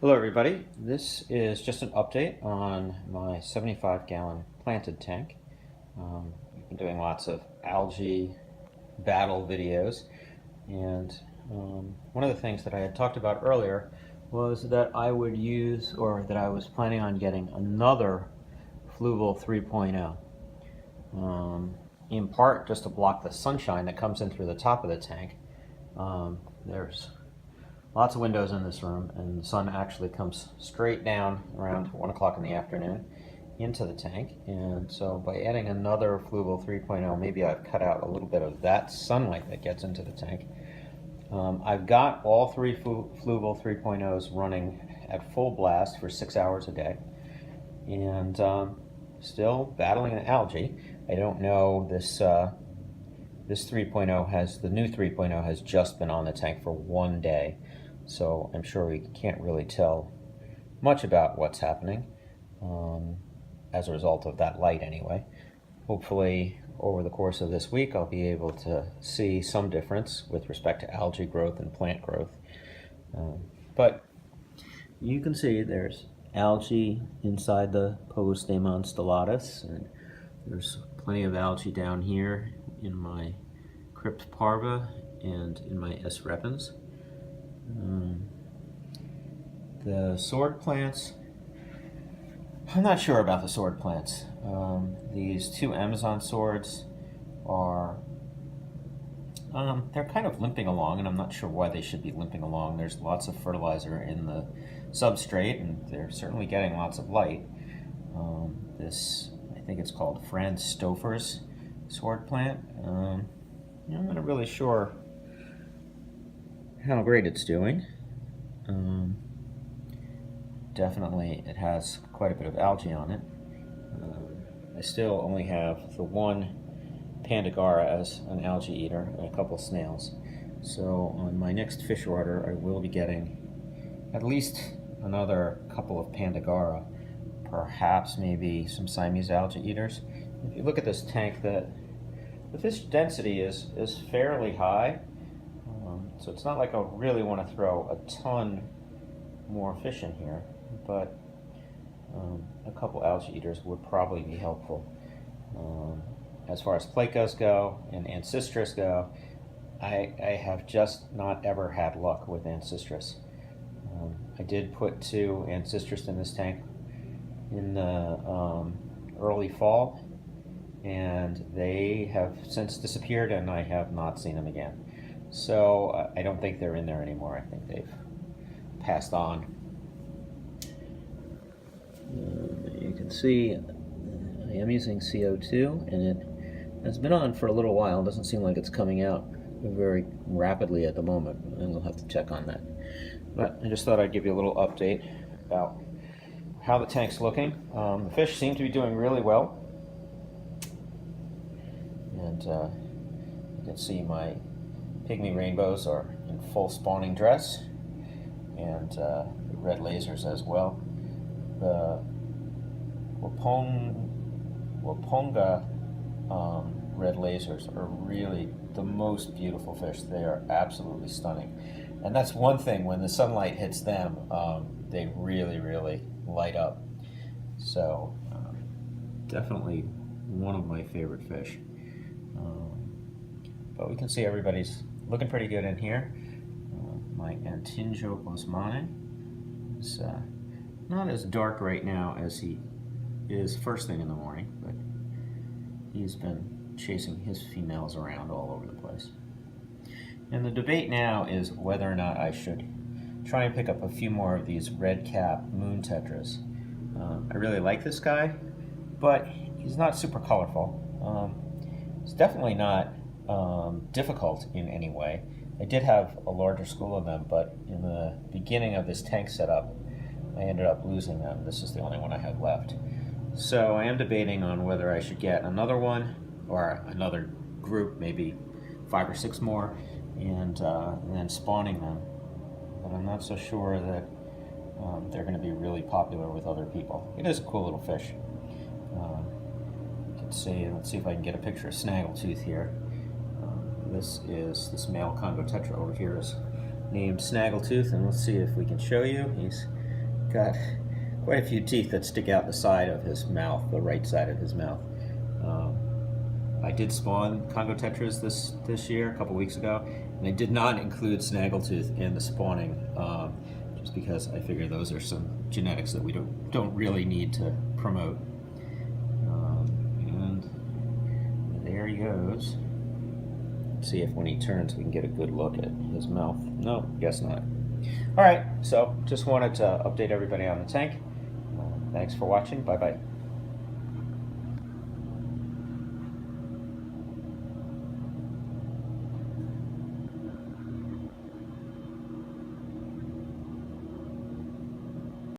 Hello everybody, this is just an update on my 75-gallon planted tank. I've been doing lots of algae battle videos, and one of the things that I had talked about earlier was that I would use, or that I was planning on getting another Fluval 3.0, in part just to block the sunshine that comes in through the top of the tank. There's lots of windows in this room, and the sun actually comes straight down around 1 o'clock in the afternoon into the tank. And so by adding another Fluval 3.0, maybe I've cut out a little bit of that sunlight that gets into the tank. I've got all three Fluval 3.0s running at full blast for 6 hours a day, and still battling the algae. I don't know, this 3.0 has, the new 3.0 has just been on the tank for 1 day. So I'm sure we can't really tell much about what's happening as a result of that light anyway. Hopefully over the course of this week I'll be able to see some difference with respect to algae growth and plant growth. But you can see there's algae inside the Postemon stellatus, and there's plenty of algae down here in my Crypt parva and in my S. repens. The sword plants, I'm not sure about the sword plants. These two Amazon swords are, they're kind of limping along, and I'm not sure why they should be limping along. There's lots of fertilizer in the substrate, and they're certainly getting lots of light. This, I think it's called Franz Stouffer's sword plant. I'm not really sure how great it's doing. Definitely it has quite a bit of algae on it. I still only have the one Pandagara as an algae eater and a couple snails. So on my next fish order I will be getting at least another couple of Pandagara, perhaps maybe some Siamese algae eaters. If you look at this tank, the fish density is fairly high. So it's not like I really want to throw a ton more fish in here, but a couple algae eaters would probably be helpful. As far as Plecos go and Ancestris go, I have just not ever had luck with Ancestris. I did put 2 Ancestris in this tank in the early fall, and they have since disappeared, and I have not seen them again. So I don't think they're in there anymore. I think they've passed on. You can see I am using CO2, and it has been on for a little while. It doesn't seem like it's coming out very rapidly at the moment, and we'll have to check on that. But I just thought I'd give you a little update about how the tank's looking. The fish seem to be doing really well, and you can see my pygmy rainbows are in full spawning dress, and the red lasers as well. The Waponga red lasers are really the most beautiful fish. They are absolutely stunning, and that's one thing, when the sunlight hits them, they really light up. So definitely one of my favorite fish. But we can see everybody's looking pretty good in here. My Antinjo bosmani is not as dark right now as he is first thing in the morning, but he's been chasing his females around all over the place. And the debate now is whether or not I should try and pick up a few more of these red cap moon tetras. I really like this guy, but he's not super colorful. He's definitely not difficult in any way. I did have a larger school of them, but in the beginning of this tank setup, I ended up losing them. This is the only one I have left. So I am debating on whether I should get another one, or another group, maybe 5 or 6 more, and then spawning them. But I'm not so sure that they're going to be really popular with other people. It is a cool little fish. Let's see if I can get a picture of Snaggletooth here. This male Congo tetra over here is named Snaggletooth, and let's see if we can show you. He's got quite a few teeth that stick out the side of his mouth, the right side of his mouth. I did spawn Congo tetras this year, a couple weeks ago, and I did not include snaggletooth in the spawning, just because I figure those are some genetics that we don't really need to promote. And there he goes. See if when he turns we can get a good look at his mouth. No, guess not. All right, so just wanted to update everybody on the tank. Thanks for watching. Bye-bye.